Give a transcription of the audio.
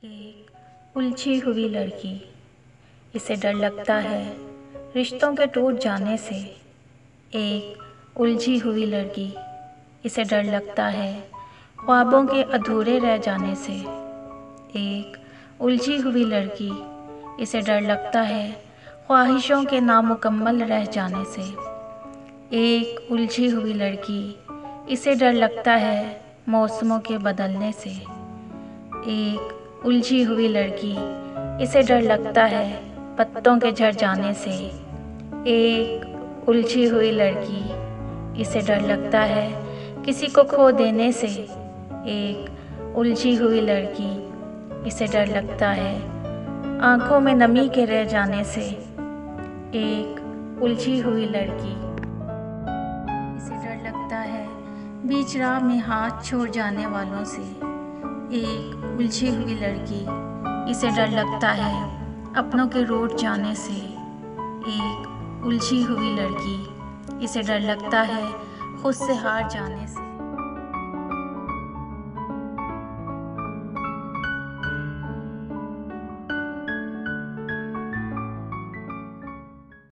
एक उलझी हुई लड़की, इसे डर लगता है रिश्तों के टूट जाने से। एक उलझी हुई लड़की, इसे डर लगता है ख्वाबों के अधूरे रह जाने से। एक उलझी हुई लड़की, इसे डर लगता है ख्वाहिशों के नामुकम्मल रह जाने से। एक उलझी हुई लड़की, इसे डर लगता है मौसमों के बदलने से। एक उलझी हुई लड़की, इसे डर लगता है पत्तों के झड़ जाने से। एक उलझी हुई लड़की, इसे डर लगता है किसी को खो देने से। एक उलझी हुई लड़की, इसे डर लगता है आंखों में नमी के रह जाने से। एक उलझी हुई लड़की, इसे डर लगता है बीच राह में हाथ छोड़ जाने वालों से। एक उलझी हुई लड़की, इसे डर लगता है अपनों के रूठ जाने से। एक उलझी हुई लड़की, इसे डर लगता है खुद से हार जाने से।